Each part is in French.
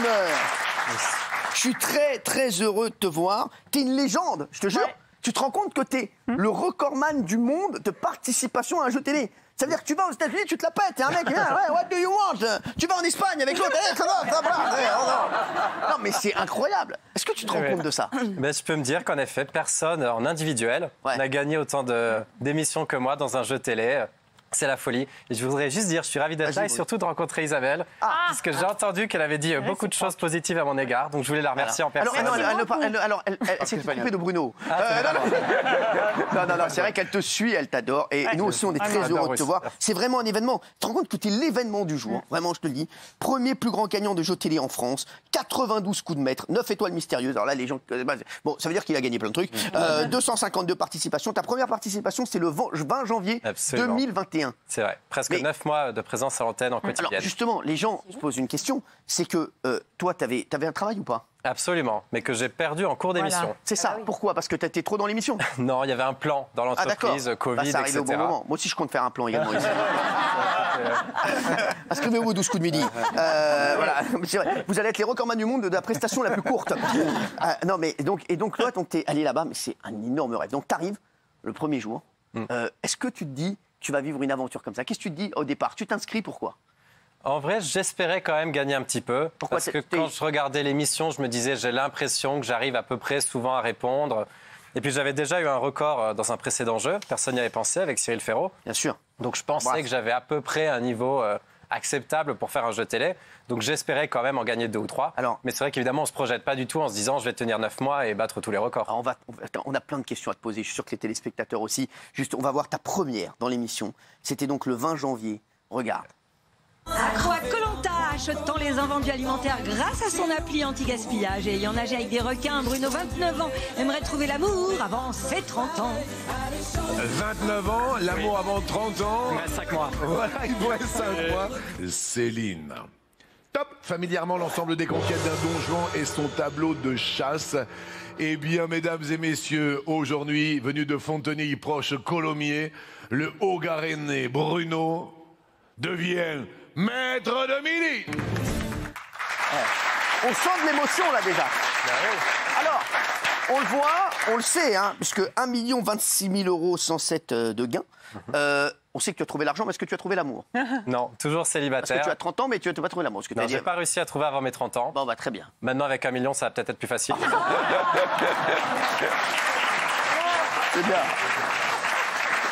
d'honneur. Je suis très, très heureux de te voir. T'es une légende, je te jure. Ouais. Tu te rends compte que t'es le recordman du monde de participation à un jeu télé. Ça veut dire que tu vas aux États-Unis, tu te la pètes. T'es un mec qui vient, ouais, what do you want? Tu vas en Espagne avec l'autre, ça va. Non, mais c'est incroyable. Est-ce que tu te rends compte de ça? Ben, je peux me dire qu'en effet, personne en individuel n'a gagné autant d'émissions que moi dans un jeu télé. C'est la folie. Et je voudrais juste dire, je suis ravi d'être là et surtout de rencontrer Isabelle. Parce que j'ai entendu qu'elle avait dit beaucoup de choses positives à mon égard. Donc je voulais la remercier en personne. Alors, elle s'est trompée de Bruno. Non, c'est vrai qu'elle te suit, elle t'adore. Et nous aussi, on est très heureux de te voir. C'est vraiment un événement. Tu te rends compte que tu es l'événement du jour. Vraiment, je te le dis. Premier plus grand gagnant de jeux télé en France. 92 coups de maître. 9 étoiles mystérieuses. Alors là, les gens... Bon, ça veut dire qu'il a gagné plein de trucs. 252 participations. Ta première participation, c'est le 20 janvier 2021. C'est vrai, presque 9 mois de présence à l'antenne en quotidienne. Alors justement, les gens se posent une question, c'est que toi, t'avais un travail ou pas? Absolument, mais que j'ai perdu en cours d'émission. Voilà. C'est ça, pourquoi? Parce que t'étais trop dans l'émission? Non, il y avait un plan dans l'entreprise, Covid, ça arrive etc. au bon moment. Moi aussi, je compte faire un plan également ici. Inscrivez-vous aux 12 coups de midi. Voilà, c'est vrai. Vous allez être les recordman du monde de la prestation la plus courte. Non, mais donc toi, t'es allé là-bas, mais c'est un énorme rêve. Donc t'arrives le premier jour. Est-ce que tu te dis tu vas vivre une aventure comme ça? Qu'est-ce que tu te dis au départ? Tu t'inscris, pourquoi? En vrai, j'espérais quand même gagner un petit peu. Pourquoi? Parce que quand je regardais l'émission, je me disais, j'ai l'impression que j'arrive à peu près souvent à répondre. Et puis j'avais déjà eu un record dans un précédent jeu. Personne n'y avait pensé avec Cyril Ferraud. Bien sûr. Donc je pensais que j'avais à peu près un niveau acceptable pour faire un jeu télé. Donc j'espérais quand même en gagner 2 ou 3. Mais c'est vrai qu'évidemment, on ne se projette pas du tout en se disant je vais tenir 9 mois et battre tous les records. Alors on a plein de questions à te poser. Je suis sûr que les téléspectateurs aussi. Juste, on va voir ta première dans l'émission. C'était donc le 20 janvier. Regarde. Accro à Koh-Lanta, achetant les invendus alimentaires grâce à son appli anti-gaspillage et ayant nagé avec des requins, Bruno, 29 ans, aimerait trouver l'amour avant ses 30 ans. 29 ans, l'amour avant 30 ans. Il me reste 5 mois. Voilà, il me reste 5 mois. Céline. Top. Familièrement, l'ensemble des conquêtes d'un Don Juan et son tableau de chasse. Eh bien, mesdames et messieurs, aujourd'hui, venu de Fontenay, proche Colomiers, le Haut-Garenais Bruno devient maître de midi. On sent de l'émotion là déjà. Alors, on le voit, on le sait, hein, puisque 1 026 000 107 de gains. On sait que tu as trouvé l'argent, mais est-ce que tu as trouvé l'amour? Non, toujours célibataire. Parce que tu as 30 ans, mais tu n'as pas trouvé l'amour. Non, j'ai pas réussi à trouver avant mes 30 ans. Bon, bah très bien. Maintenant, avec 1 million, ça va peut-être être plus facile. C'est bien.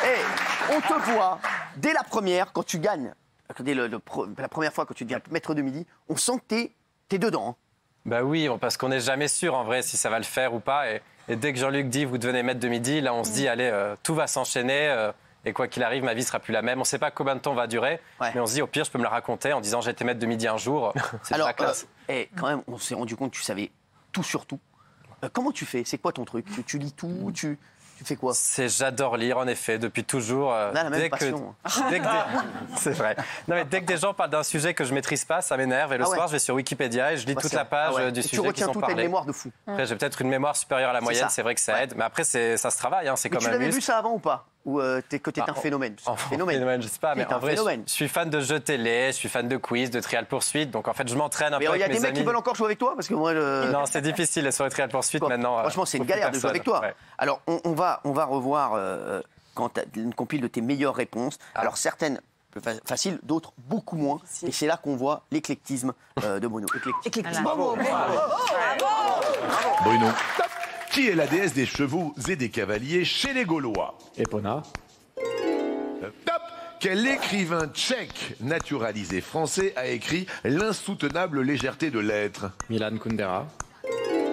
Et on te voit, dès la première, quand tu gagnes, dès la première fois quand tu deviens maître de midi, on sent que t'es dedans. Hein. Bah oui, parce qu'on n'est jamais sûr en vrai si ça va le faire ou pas. Et dès que Jean-Luc dit vous devenez maître de midi, là on se dit allez, tout va s'enchaîner. Et quoi qu'il arrive, ma vie sera plus la même. On ne sait pas combien de temps va durer, mais on se dit au pire, je peux me la raconter en disant j'ai été maître de midi un jour. C'est la classe. Quand même, on s'est rendu compte que tu savais tout sur tout. Comment tu fais? C'est quoi ton truc? Tu lis tout? Tu fais quoi? J'adore lire, en effet, depuis toujours. La même passion. C'est vrai. Non, mais dès que des gens parlent d'un sujet que je ne maîtrise pas, ça m'énerve. Et le soir, je vais sur Wikipédia et je lis toute la page du sujet qui sont parlés. Tu retiens tout, t'as une mémoire de fou. Après, j'ai peut-être une mémoire supérieure à la moyenne, c'est vrai que ça aide. Mais après, ça se travaille, hein, c'est comme un muscle. Tu l'avais vu ça avant ou pas? Ou que t'es un phénomène? Phénomène, je sais pas, mais en vrai, je suis fan de jeux télé, je suis fan de quiz, de Trial Poursuite, donc en fait, je m'entraîne un peu avec mes amis. Il y a des mecs qui veulent encore jouer avec toi parce que moi, Non, c'est difficile, les soirées Trial Poursuite maintenant. Franchement, c'est une galère de jouer avec toi. Ouais. Alors, on va revoir quand tu as une compile de tes meilleures réponses. Alors, certaines plus faciles, d'autres beaucoup moins. Et c'est là qu'on voit l'éclectisme de Bruno. Éclectisme. Bravo. Bruno. Qui est la déesse des chevaux et des cavaliers chez les Gaulois? Epona. Top. Quel écrivain tchèque naturalisé français a écrit L'insoutenable légèreté de l'être? Milan Kundera.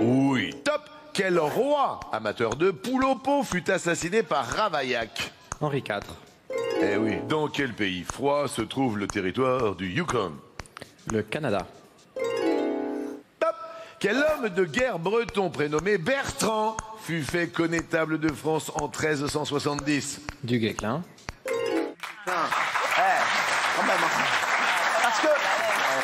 Oui. Top. Quel roi amateur de poule au pot fut assassiné par Ravaillac? Henri IV. Eh oui. Dans quel pays froid se trouve le territoire du Yukon? Le Canada. Quel homme de guerre breton prénommé Bertrand fut fait connétable de France en 1370? Du Guesclin. Quand même. Parce que,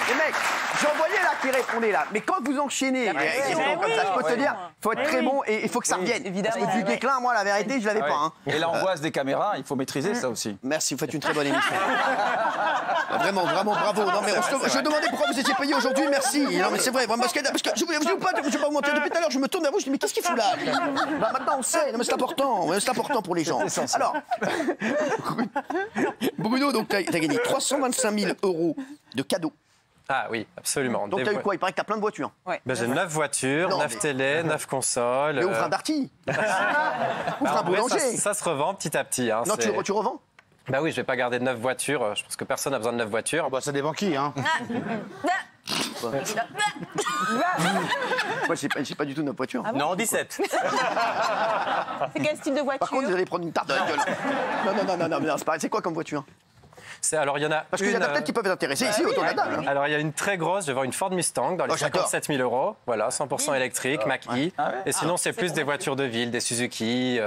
les mecs, j'en voyais là qui répondaient là. Mais quand vous enchaînez comme ça, je peux te dire, il faut être très bon et il faut que ça revienne. Parce que du Guesclin, moi, la vérité, je l'avais pas. Hein. Et l'angoisse des caméras, il faut maîtriser ça aussi. Merci, vous faites une très bonne émission. vraiment, bravo. Non, mais je demandais pourquoi vous étiez payé aujourd'hui, merci. Non, mais c'est vrai, parce que je ne vais pas vous mentir, depuis tout à l'heure, je me tourne vers vous, je dis, mais qu'est-ce qu'il fout là? Bah, maintenant, on sait, non, mais c'est important pour les gens. Alors, Bruno, donc, tu as gagné 325 000 € de cadeaux. Ah oui, absolument. Donc, tu as eu quoi? Il paraît que tu as plein de voitures. Ouais. Ben, j'ai 9 voitures, 9 télés, 9 consoles. Mais ouvre un Darty. Ouvre un boulanger. Ça se revend petit à petit. Hein, non, tu revends? Bah oui, je vais pas garder 9 voitures. Je pense que personne n'a besoin de 9 voitures. Bah, ça dépend qui, hein. Moi, j'ai pas du tout 9 voitures. Ah bon? Non, 17. C'est quel style de voiture? Par contre, vous allez prendre une tarte dans la gueule. Non, c'est pareil. C'est quoi comme voiture? Alors, il y en a Parce qu'il y en a peut-être qui peuvent être intéressés ici autour de la table. Alors, il y a une très grosse, je vais voir une Ford Mustang dans les 57 000 €. Voilà, 100% électrique, Mach-E. Et sinon, c'est plus des voitures de ville, des Suzuki,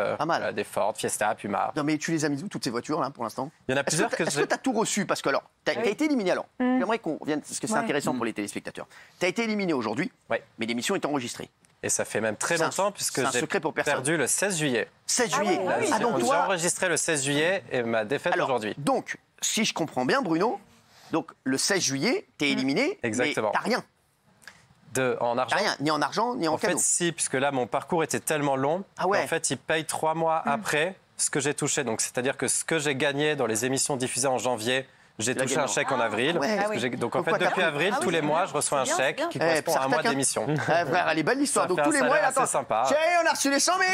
des Ford, Fiesta, Puma. Non, mais tu les as mis où, toutes ces voitures, là, pour l'instant? Il y en a plusieurs que Est-ce que tu as tout reçu? Parce que, alors, tu as été éliminé, alors. J'aimerais qu'on revienne, parce que c'est intéressant pour les téléspectateurs. Tu as été éliminé aujourd'hui, mais l'émission est enregistrée. Et ça fait même très longtemps, puisque j'ai perdu le 16 juillet. 16 juillet. Donc, j'ai enregistré le 16 juillet et ma défaite aujourd'hui. Donc, si je comprends bien, Bruno, donc le 16 juillet, t'es éliminé, exactement. Mais t'as rien. En argent. T'as rien, ni en argent, ni en cadeau. En fait, si, puisque là, mon parcours était tellement long. En fait, ils payent 3 mois après ce que j'ai touché. Donc, c'est-à-dire que ce que j'ai gagné dans les émissions diffusées en janvier, j'ai touché un chèque en avril. Donc, en fait, depuis avril, tous les mois, je reçois un chèque qui correspond à un mois d'émission. Frère, elle est belle l'histoire. Donc, tous les mois, c'est sympa. Chérie, on a reçu les 100 000.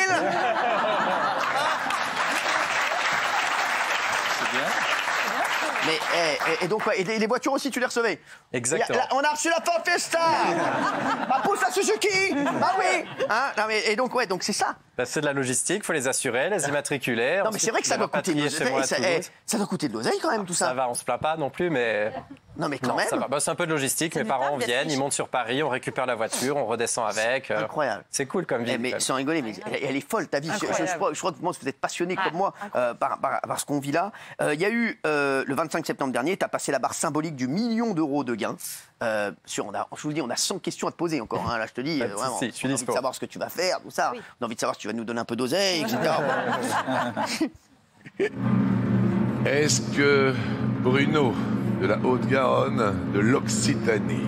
Mais, et donc, et les voitures aussi, tu les recevais? Exactement. On a reçu la Ford Fiesta. Ma pousse à Suzuki. Ah oui. Hein, non, mais, et donc, donc c'est ça. Bah, c'est de la logistique, il faut les assurer, les immatriculer. Non, mais c'est vrai que ça doit coûter de l'oseille. Ça doit coûter de l'oseille quand même, tout ça. Ça va, on se plaint pas non plus, mais. Non, mais quand même. Ça va. Bah, c'est un peu de logistique. Mes parents viennent, ils montent sur Paris, on récupère la voiture, on redescend avec. Incroyable. C'est cool comme vie. Mais sans rigoler, mais elle est folle ta vie. Je crois que vous êtes passionné comme moi par ce qu'on vit là. Il y a eu le 25 septembre dernier, tu as passé la barre symbolique du 1 million d'euros de gains. Je vous dis, on a 100 questions à te poser encore. Hein. Là, je te dis, vraiment, on a envie de savoir ce que tu vas faire, tout ça. On a envie de savoir si tu vas nous donner un peu d'oseille, etc. Est-ce que Bruno de la Haute-Garonne, de l'Occitanie,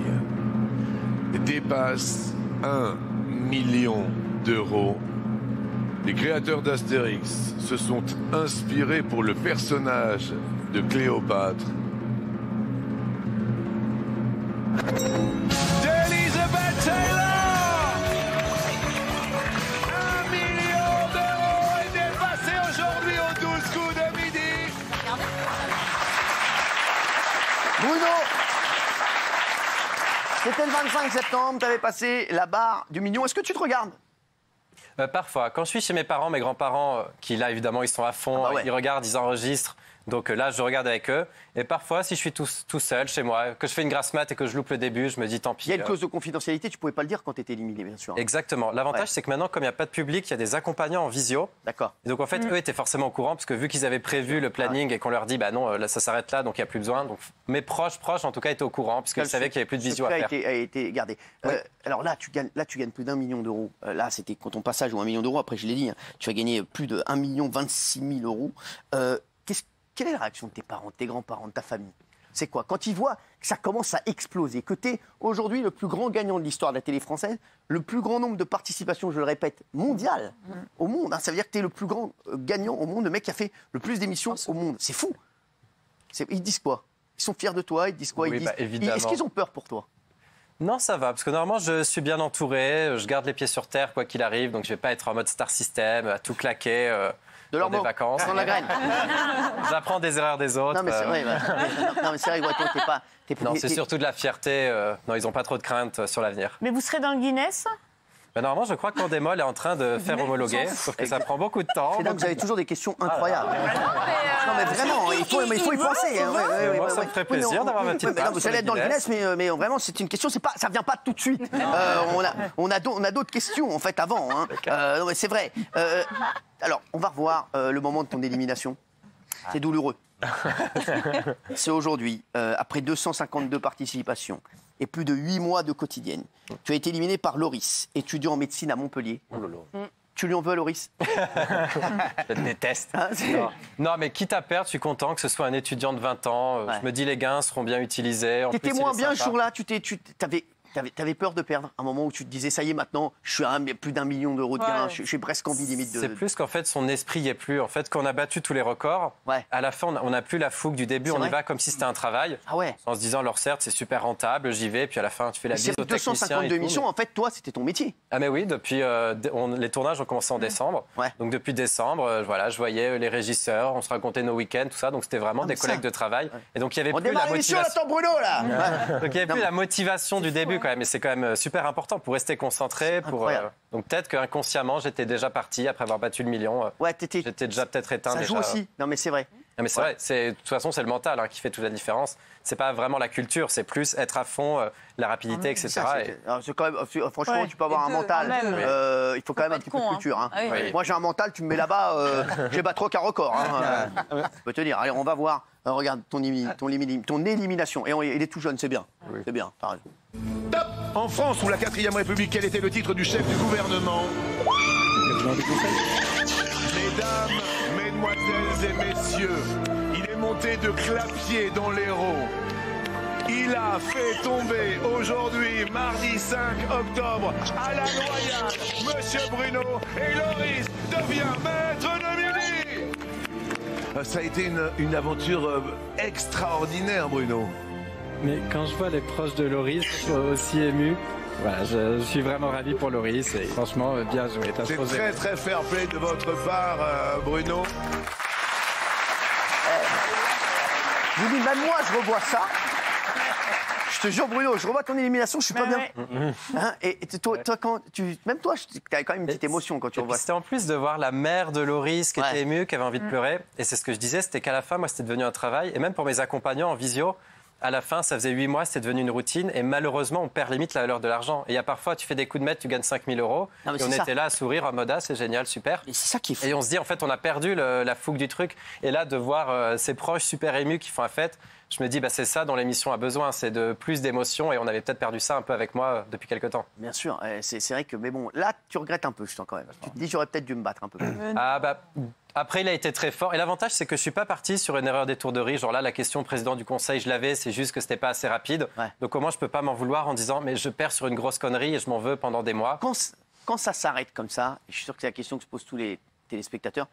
dépasse 1 million d'euros? Les créateurs d'Astérix se sont inspirés pour le personnage de Cléopâtre d'Elizabeth Taylor. 1 million d'euros est dépassé aujourd'hui au 12 coups de midi. Bruno, c'était le 25 septembre, tu avais passé la barre du million. Est-ce que tu te regardes? Parfois. Quand je suis chez mes parents, mes grands-parents, qui là, évidemment, ils sont à fond, ils regardent, ils enregistrent. Donc là, je regarde avec eux. Et parfois, si je suis tout seul chez moi, que je fais une grasse mat et que je loupe le début, je me dis tant pis. Il y a une clause de confidentialité, tu ne pouvais pas le dire quand tu étais éliminé, bien sûr. Exactement. L'avantage, c'est que maintenant, comme il n'y a pas de public, il y a des accompagnants en visio. D'accord. Et donc, en fait, eux étaient forcément au courant, parce que vu qu'ils avaient prévu le planning et qu'on leur dit, bah non, là, ça s'arrête là, donc il n'y a plus besoin. Donc, mes proches, en tout cas, étaient au courant, parce qu'ils savaient qu'il n'y avait plus de visio à faire. A été gardé. Alors là, tu gagnes plus d'1 million d'euros. Là, c'était quand ton passage ou 1 million d'euros. Après, je l'ai dit, hein, tu as gagné plus de 1 26 000 €. Quelle est la réaction de tes parents, de tes grands-parents, de ta famille? C'est quoi? Quand ils voient que ça commence à exploser, que tu es aujourd'hui le plus grand gagnant de l'histoire de la télé française, le plus grand nombre de participations, je le répète, mondial au monde. Hein, ça veut dire que tu es le plus grand gagnant au monde, le mec qui a fait le plus d'émissions au monde. C'est fou. Ils disent quoi? Ils sont fiers de toi, ils disent quoi? Oui, évidemment. Est-ce qu'ils ont peur pour toi? Non, ça va, parce que normalement, je suis bien entouré, je garde les pieds sur terre, quoi qu'il arrive, donc je ne vais pas être en mode star system, à tout claquer. De leur des vacances. Dans la graine. J'apprends des erreurs des autres. Non, mais c'est vrai. Non, mais c'est vrai, toi, t'es pas. Non, c'est surtout de la fierté. Non, ils n'ont pas trop de crainte sur l'avenir. Mais vous serez dans le Guinness? Ben, normalement, je crois qu'Endemol est en train de faire homologuer, sauf que ça prend beaucoup de temps. C'est là que vous avez toujours des questions incroyables. Non, mais vraiment, il faut y penser. Moi, ça me ferait plaisir d'avoir ma petite place. Vous allez être dans le Guinness, mais vraiment, c'est une question, ça vient pas tout de suite. On a d'autres questions, en fait, avant. Non, mais c'est vrai. Alors, on va revoir le moment de ton élimination. C'est douloureux. C'est aujourd'hui, après 252 participations et plus de 8 mois de quotidienne. Tu as été éliminé par Loris, étudiant en médecine à Montpellier. Tu lui en veux, Loris? Je te déteste. Non, mais quitte à perdre, je suis content que ce soit un étudiant de 20 ans. Je me dis, les gains seront bien utilisés. T'étais moins bien ce jour-là, t'avais peur de perdre, un moment où tu te disais, ça y est, maintenant, je suis à plus d'1 million d'euros de gains, je suis presque envie limite de... C'est plus qu'en fait, son esprit y est plus. En fait, quand on a battu tous les records, à la fin, on n'a plus la fougue du début, on y va comme si c'était un travail. Ah ouais. En se disant, alors certes, c'est super rentable, j'y vais, puis à la fin, tu fais la bise au technicien. 252 émissions, en fait, toi, c'était ton métier. Ah mais oui, depuis les tournages ont commencé en décembre. Donc depuis décembre, voilà, je voyais les régisseurs, on se racontait nos week-ends, tout ça. Donc c'était vraiment des collègues de travail. Et donc il y avait plus la motivation. Attends, Bruno, là. Donc il y avait plus la motivation du début quand même. Et c'est quand même super important pour rester concentré. Donc peut-être qu'inconsciemment, j'étais déjà parti après avoir battu le million. J'étais déjà peut-être éteint. Ça joue aussi. Non mais c'est vrai. Non mais c'est vrai, de toute façon c'est le mental qui fait toute la différence. C'est pas vraiment la culture, c'est plus être à fond, la rapidité, etc. C'est quand même, franchement, tu peux avoir un mental. Il faut quand même un petit peu de culture. Hein. Moi j'ai un mental, tu me mets là-bas, je vais battre aucun record. Hein. Je peux te dire. Allez, on va voir. Regarde ton élimination. Et il est tout jeune, c'est bien. C'est bien. T'as raison. Top. En France, sous la 4e République, quel était le titre du chef du gouvernement? Mesdames, mesdemoiselles et messieurs, il est monté de Clapier dans l'Hérault. Il a fait tomber aujourd'hui, mardi 5 octobre, à la Loyale, Monsieur Bruno, et Loris devient maître de midi. Ça a été une aventure extraordinaire, Bruno. Mais quand je vois les proches de Loris aussi émus, voilà, je suis vraiment ravi pour Loris et franchement, bien joué. C'est très très fair play de votre part, Bruno. Je vous dis, même moi, je revois ça. Je te jure, Bruno, je revois ton élimination, je suis pas bien. Hein, et toi, même toi, tu as quand même une petite émotion quand tu revois ça. C'était en plus de voir la mère de Loris qui était émue, qui avait envie de pleurer. Et c'est ce que je disais, c'était qu'à la fin, moi, c'était devenu un travail. Et même pour mes accompagnants en visio, à la fin, ça faisait 8 mois, c'était devenu une routine. Et malheureusement, on perd limite la valeur de l'argent. Et il y a parfois, tu fais des coups de maître, tu gagnes 5 000 euros. Et on était là à sourire en mode, ah, c'est génial, super. Et c'est ça qui est fou. Et on se dit, en fait, on a perdu la fougue du truc. Et là, de voir ses proches super émus qui font la fête, je me dis, bah, c'est ça dont l'émission a besoin, c'est de plus d'émotions. Et on avait peut-être perdu ça un peu avec moi depuis quelques temps. Bien sûr, c'est vrai que, mais bon, là, tu regrettes un peu, je sens quand même. Tu te dis, j'aurais peut-être dû me battre un peu. Ah, bah. Après, il a été très fort. Et l'avantage, c'est que je ne suis pas parti sur une erreur d'étourderie. Genre là, la question président du conseil, je l'avais, c'est juste que ce n'était pas assez rapide. Donc au moins, je ne peux pas m'en vouloir en disant, mais je perds sur une grosse connerie et je m'en veux pendant des mois. Quand ça s'arrête comme ça, et je suis sûr que c'est la question que se posent tous les téléspectateurs,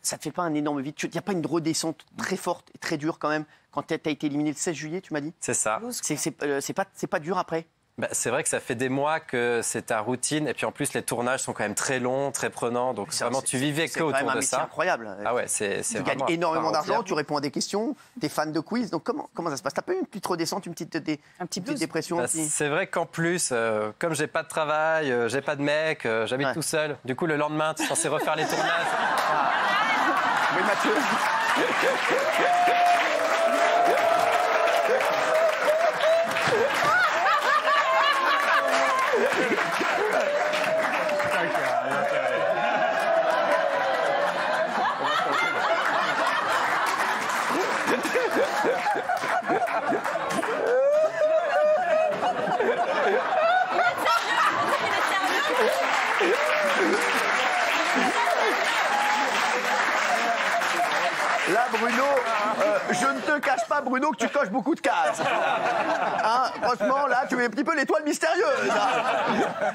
ça ne te fait pas un énorme vide? Il n'y a pas une redescente très forte et très dure quand même quand tu as été éliminé le 16 juillet, tu m'as dit? C'est ça. C'est pas dur après? Bah, c'est vrai que ça fait des mois que c'est ta routine et puis en plus les tournages sont quand même très longs, très prenants, donc vraiment tu vivais que autour de ça. C'est incroyable. Ah ouais, c'est tu gagnes énormément d'argent, tu réponds à des questions, tu es fan de quiz, donc comment ça se passe? T'as pas eu une petite redescente, une petite dépression? Bah, c'est vrai qu'en plus, comme j'ai pas de travail, j'ai pas de mec, j'habite tout seul, du coup le lendemain tu es censé refaire les tournages. Mais Mathieu. Là, Bruno, je ne te cache pas, Bruno, que tu coches beaucoup de cases. Hein, franchement, là, tu es un petit peu l'étoile mystérieuse.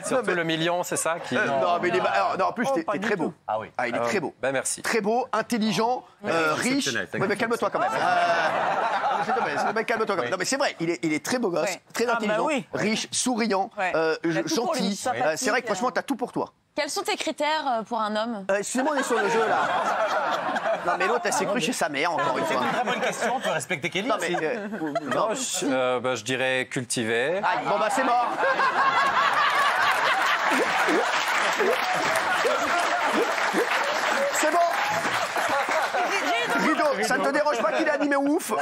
Surtout le million, c'est ça qui... Non, mais non, en plus, t'es très beau. Ah oui. Ah, il est très beau. Ben merci. Très beau, intelligent, riche. Oui, mais calme-toi quand même. Calme-toi quand même. Non, mais c'est vrai, il est très beau gosse, très intelligent, riche, souriant, gentil. C'est vrai que franchement, t'as tout pour toi. Quels sont tes critères pour un homme? Excusez-moi, on est sur le jeu, là. Non, mais l'autre, elle s'est crue chez sa mère, encore une fois. C'est une très bonne question, on peut respecter Kelly aussi. Non, je dirais cultivé. Ah, bon, bah, c'est mort. C'est bon. Ça ne te dérange pas qu'il ait animé ouf?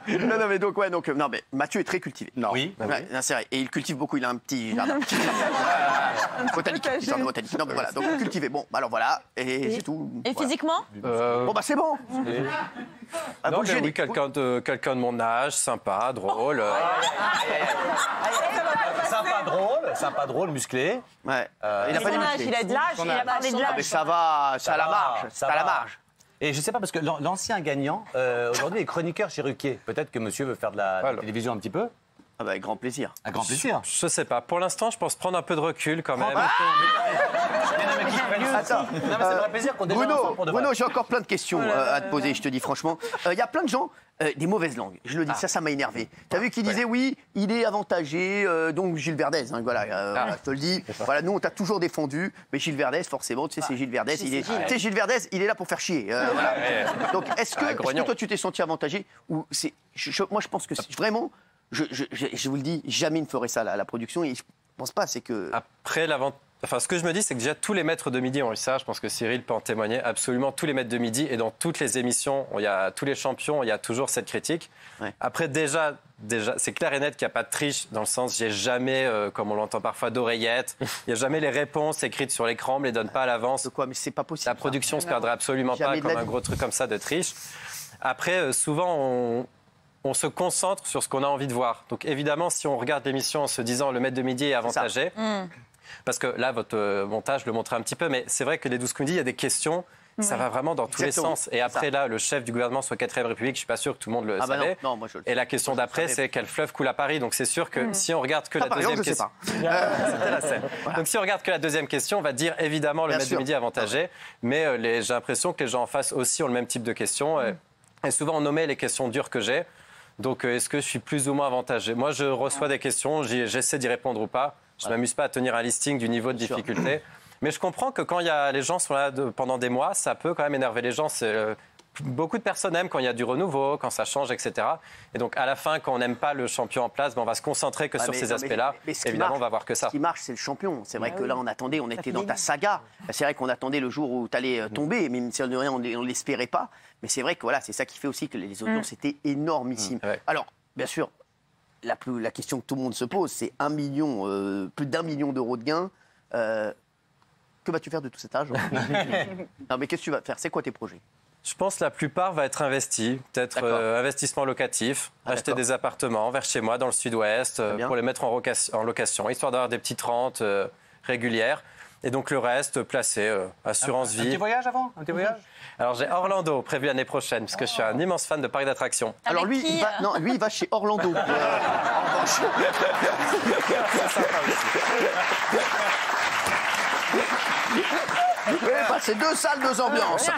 Non, mais donc, non, mais Mathieu est très cultivé. Non. Oui. Ouais, c'est vrai. Et il cultive beaucoup, il a un petit jardin. Botanique, jardin botanique. Non, mais voilà, donc cultivé. Bon, alors voilà, et c'est tout. Et physiquement? Bon, bah c'est bon. Non, mais oui, quelqu'un de mon âge, sympa, drôle. Sympa, drôle, musclé. Ouais. Il n'a pas dit musclé. Il a dit l'âge, il a parlé de l'âge. Mais ça va, c'est à la marge. C'est à la marge. Et je sais pas, parce que l'ancien gagnant, aujourd'hui, est chroniqueur chez Ruquier. Peut-être que monsieur veut faire de la télévision un petit peu. Ah bah, avec grand plaisir. Un grand plaisir. Je sais pas. Pour l'instant, je pense prendre un peu de recul quand même. Attends, Non, mais ça me ferait plaisir qu'on déjeune ensemble pour de vrai. Bruno, j'ai encore plein de questions à te poser, je te dis franchement. Il y a plein de gens, des mauvaises langues. Je le dis, ça m'a énervé. T'as vu qu'ils disaient, oui, il est avantagé, donc Gilles Verdez. Hein, voilà, je te le dis. Voilà, nous, on t'a toujours défendu. Mais Gilles Verdez, forcement, tu sais, c'est Gilles Verdez. Tu sais, Gilles Verdez, il est là pour faire chier. Voilà. Donc, est-ce que toi, tu t'es senti avantagé ou moi, je pense que vraiment... Je vous le dis, jamais il ne ferait ça, la production, et je pense pas, c'est que... Après, ce que je me dis, c'est que déjà tous les maîtres de midi ont eu ça. Je pense que Cyril peut en témoigner. Absolument tous les maîtres de midi. Et dans toutes les émissions, il y a tous les champions, il y a toujours cette critique. Ouais. Après, déjà, c'est clair et net qu'il n'y a pas de triche, dans le sens, j'ai jamais, comme on l'entend parfois, d'oreillettes. Il n'y a jamais les réponses écrites sur l'écran, on ne les donne pas à l'avance. De quoi? Mais c'est pas possible. La production ne se perdrait absolument pas comme un gros truc comme ça de triche. Après, souvent, on se concentre sur ce qu'on a envie de voir. Donc évidemment, si on regarde l'émission en se disant le maître de midi est avantagé, parce que là, votre montage le montrait un petit peu, mais c'est vrai que les 12 coups de midi, il y a des questions, ça va vraiment dans tous les sens. Et après, là, le chef du gouvernement sur la 4ème République, je ne suis pas sûr que tout le monde le savait. Non, moi, et la question d'après, c'est quel fleuve coule à Paris. Donc c'est sûr que si on regarde que la deuxième question... C'était la scène. Voilà. Donc si on regarde que la deuxième question, on va dire évidemment le maître de midi est avantagé. Mais j'ai l'impression que les gens en face aussi ont le même type de questions. Et souvent, on nommait les questions dures que j'ai. Donc, est-ce que je suis plus ou moins avantagé? Moi, je reçois des questions, j'essaie d'y répondre ou pas. Je ne m'amuse pas à tenir un listing du niveau de difficulté. Mais je comprends que quand les gens sont là pendant des mois, ça peut quand même énerver les gens. Beaucoup de personnes aiment quand il y a du renouveau, quand ça change, etc. Et donc, à la fin, quand on n'aime pas le champion en place, on va se concentrer que sur ces aspects-là. Évidemment, on va voir que ça. Ce qui marche, c'est le champion. C'est vrai que là, on était dans ta saga. C'est vrai qu'on attendait le jour où tu allais tomber, mais si de rien, on ne l'espérait pas. Mais c'est vrai que voilà, c'est ça qui fait aussi que les audiences étaient énormissimes. Alors, bien sûr, la question que tout le monde se pose, c'est plus d'1 million d'euros de gains. Que vas-tu faire de tout cet argent? Non, mais qu'est-ce que tu vas faire? C'est quoi tes projets? Je pense que la plupart va être investi, peut-être investissement locatif, acheter des appartements vers chez moi dans le sud-ouest pour les mettre en location, histoire d'avoir des petites rentes régulières. Et donc le reste, placé, assurance vie. Un petit voyage avant? Un petit voyage? Alors j'ai Orlando prévu l'année prochaine, parce que je suis un immense fan de parcs d'attractions. Alors lui, il va chez Orlando. Oui, c'est 2 salles, 2 ambiances.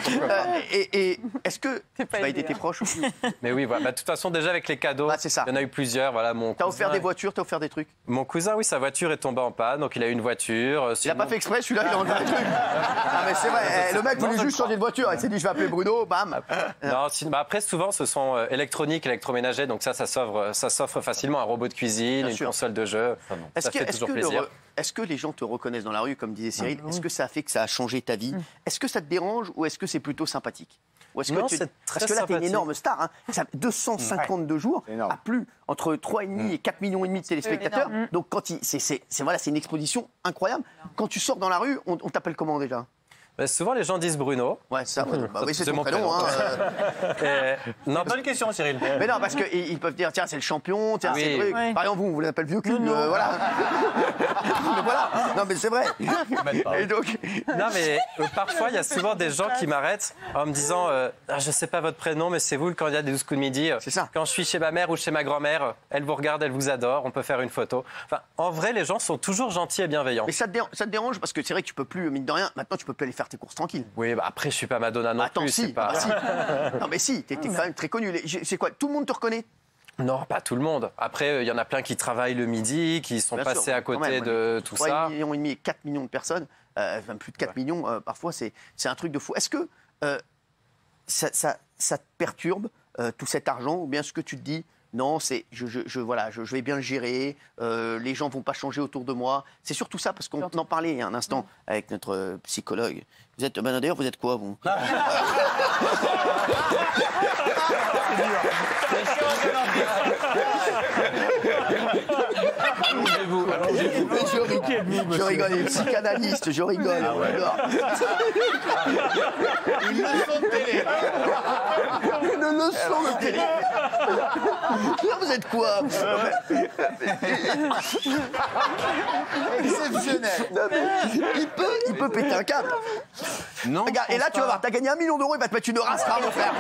Et est-ce que tu vas aider tes proches aussi? Mais oui, voilà. De toute façon, déjà avec les cadeaux, il y en a eu plusieurs. Voilà, t'as offert des voitures, t'as offert des trucs? Mon cousin, oui, sa voiture est tombée en panne, donc il a eu une voiture. Il n'a pas fait exprès, celui-là, il a enlevé des trucs. Ah, mais c'est vrai, le mec voulait juste changer de voiture. Il s'est dit, je vais appeler Bruno, bam. Non, après, souvent, ce sont électroniques, électroménagers, donc ça s'offre facilement. Un robot de cuisine, une console de jeu. Ça fait toujours plaisir. Est-ce que les gens te reconnaissent dans la rue, comme disait Cyril? Est-ce que ça a fait que ça a changé ta vie? Est-ce que ça te dérange ou est-ce que c'est plutôt sympathique? Ou est-ce que parce que là, t'es une énorme star. Hein. 252 jours à plus entre 3,5 et 4,5 millions de téléspectateurs. Donc, c'est une exposition incroyable. Quand tu sors dans la rue, on t'appelle comment déjà? Souvent, les gens disent Bruno. Ouais, ça, oui, c'est mon prénom. Non, bonne question, Cyril. Mais non, parce qu'ils peuvent dire, tiens, c'est le champion, tiens, c'est le truc. Par exemple, vous l'appelez vieux cul, voilà. Voilà. Non, mais c'est vrai. Et donc... Non, mais parfois, il y a souvent des gens qui m'arrêtent en me disant, je sais pas votre prénom, mais c'est vous le candidat des 12 coups de midi. C'est ça. Quand je suis chez ma mère ou chez ma grand-mère, elle vous regarde, elle vous adore, on peut faire une photo. Enfin, en vrai, les gens sont toujours gentils et bienveillants. Mais ça te dérange parce que c'est vrai que tu peux plus, mine de rien, maintenant, tu peux plus aller faire tes courses tranquilles. Oui, après, je suis pas Madonna non plus. Si. Non, mais si, t'es quand même très connu. C'est quoi? Tout le monde te reconnaît? Non, pas tout le monde. Après, il y en a plein qui travaillent le midi, qui sont passés à côté de tout ça. 3,5 millions et 4 millions de personnes, même plus de 4 millions, parfois, c'est un truc de fou. Est-ce que ça te perturbe, tout cet argent, ou bien est-ce que tu te dis, Non, c'est voilà, je vais bien le gérer. Les gens vont pas changer autour de moi. C'est surtout ça parce qu'on en parlait il y a un instant avec notre psychologue. Vous êtes d'ailleurs, vous êtes quoi vous? Je rigole, les psychanalystes, je rigole. Une leçon de télé. Une leçon de télé. Vous êtes quoi? Exceptionnel. Non, mais il peut péter un câble. Non. Regarde, et là, tu vas voir, t'as gagné 1 million d'euros, il va te mettre une race rare, mon frère.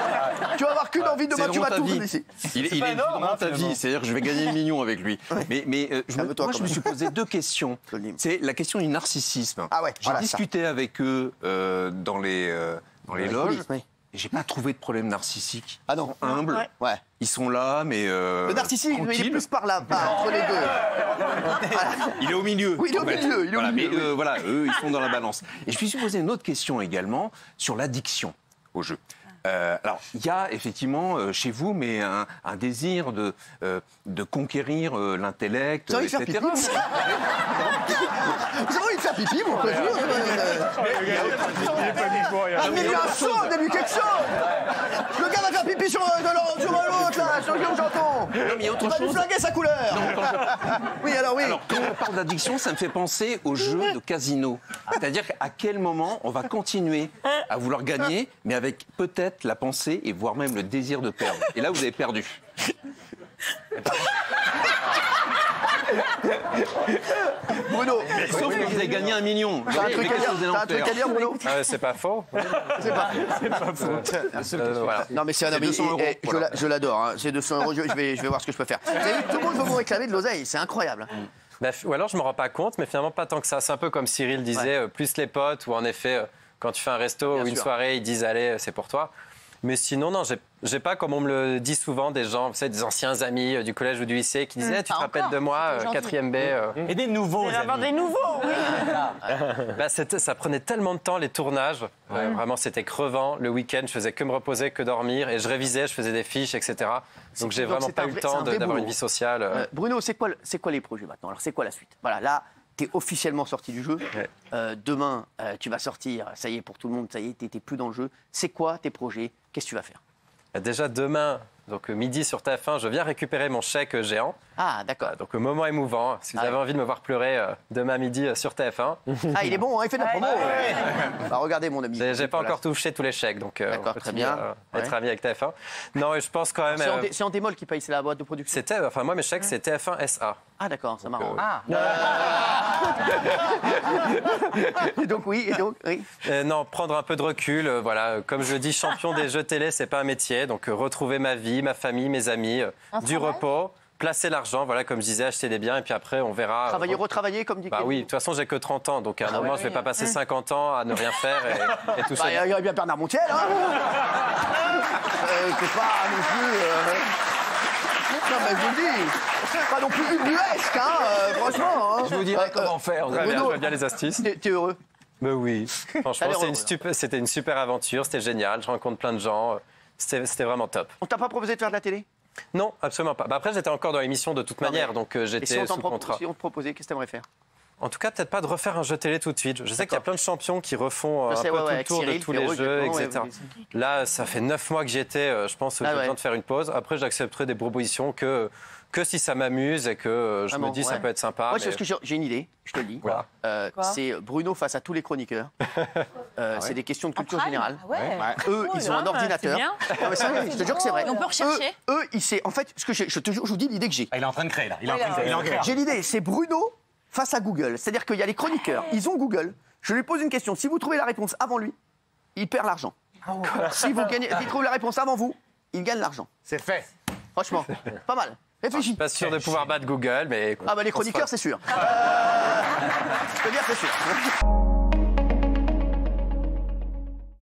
Tu vas avoir qu'une envie demain, tu vas tout laisser. Il est évidemment ta vie, c'est-à-dire que je vais gagner 1 million avec lui. Mais je me suis posé 2 questions. C'est la question du narcissisme. Ah ouais, j'ai discuté avec eux dans les loges. Oui. Et j'ai pas trouvé de problème narcissique. Ah non. Ils sont humbles. Ouais. Ils sont là, mais. Le narcissisme, il est plus par là, pas entre les deux. Il est au milieu. Oui, il est au milieu. Il est au milieu. Mais voilà, eux, ils sont dans la balance. Et je me suis posé une autre question également sur l'addiction au jeu. Alors, il y a effectivement chez vous, mais un désir de conquérir l'intellect, Vous avez envie de etc. faire pipi? Vous avez envie de faire pipi, mon frère? Amenez-lui un seau, amenez-lui quelque chose. Le gars va faire pipi sur l'autre, là, sur Guillaume Janton. mais autre Il va lui chose. flinguer sa couleur. Oui, alors oui. Alors, quand on parle d'addiction, ça me fait penser aux jeux de casino. C'est-à-dire qu'à quel moment on va continuer à vouloir gagner, mais avec peut-être la pensée et voire même le désir de perdre. Et là, vous avez perdu. Bruno, Sauf que vous avez gagné 1 million. t'as un truc à dire, Bruno? C'est pas faux. C'est pas. Voilà. Non, mais c'est un ami. 200 euros, voilà. Je l'adore. Hein. C'est 200 euros. Je vais voir ce que je peux faire. Vous savez, tout le monde veut vous réclamer de l'oseille. C'est incroyable. Ou alors je me rends pas compte, mais finalement pas tant que ça. C'est un peu comme Cyril disait, plus les potes, ou en effet, quand tu fais un resto ou une soirée, ils disent allez, c'est pour toi. Mais sinon, non, j'ai pas, comme on me le dit souvent, des gens, vous savez, des anciens amis du collège ou du lycée qui disaient tu te rappelles de moi, 4e B. Et des nouveaux amis. Des nouveaux, oui. Bah, ça prenait tellement de temps, les tournages. Vraiment, c'était crevant. Le week-end, je faisais que me reposer, que dormir. Et je révisais, je faisais des fiches, etc. Donc, j'ai vraiment pas eu le temps d'avoir une vie sociale. Bruno, c'est quoi les projets maintenant? Alors, c'est quoi la suite? Voilà, là, t'es officiellement sorti du jeu. Demain, tu vas sortir. Ça y est, pour tout le monde, ça y est, t'es plus dans le jeu. C'est quoi tes projets? Qu'est-ce que tu vas faire? Déjà demain, donc midi sur TF1, je viens récupérer mon chèque géant. Ah, d'accord. Donc moment émouvant. Si vous avez envie de me voir pleurer demain midi sur TF1. Ah, il est bon, hein, il fait de la promo. Bah, regardez, mon ami. J'ai pas encore touché tous les chèques, donc d'accord, très bien. Être ami avec TF1. Non, je pense quand même. C'est en démol qui paye, c'est la boîte de production. Moi, mes chèques, c'est TF1 SA. Ah, d'accord, ça m'arrange. Et donc, oui. Non, prendre un peu de recul. Voilà, comme je le dis, champion des jeux télé, c'est pas un métier. Donc, retrouver ma vie, ma famille, mes amis, du repos. Placer l'argent, voilà, comme je disais, acheter des biens, et puis après, on verra. Travailler, retravailler, comme dit Bah oui, de toute façon, j'ai que 30 ans, donc à un moment, je vais pas passer 50 ans à ne rien faire et tout ça. Il y a bien Bernard Montiel, hein. C'est pas non plus... Non, mais je vous le dis, c'est pas non plus ubuesque, hein, franchement. Hein. Je vous dirai comment faire. Je vois bien les astuces. T'es heureux? Mais oui. Franchement, c'était une super aventure, c'était génial, je rencontre plein de gens, c'était vraiment top. On t'a pas proposé de faire de la télé? Non, absolument pas. Bah après, j'étais encore dans l'émission de toute manière, donc j'étais sous contrat. Si on te proposait, qu'est-ce que t'aimerais faire? En tout cas, peut-être pas de refaire un jeu télé tout de suite. Je sais qu'il y a plein de champions qui refont un peu tout le tour de tous les jeux, etc. Là, ça fait 9 mois que j'y étais. Je pense que j'ai besoin de faire une pause. Après, j'accepterai des propositions que si ça m'amuse et que je me dis ça peut être sympa. Moi, parce que j'ai une idée, je te le dis. C'est Bruno face à tous les chroniqueurs. C'est des questions de culture générale. Eux, ils ont un ordinateur. Non, mais ça, je te jure que c'est vrai. On peut rechercher. Eux, en fait, ce que je vous dis l'idée que j'ai. Il est en train de créer, là. J'ai l'idée, c'est Bruno face à Google. C'est-à-dire qu'il y a les chroniqueurs, ils ont Google. Je lui pose une question. Si vous trouvez la réponse avant lui, il perd l'argent. S'il trouve la réponse avant vous, il gagne l'argent. C'est fait. Franchement, pas mal. Réfléchis. Pas sûr de pouvoir battre Google, mais... Ah bah les chroniqueurs, c'est sûr. Je peux dire, c'est sûr.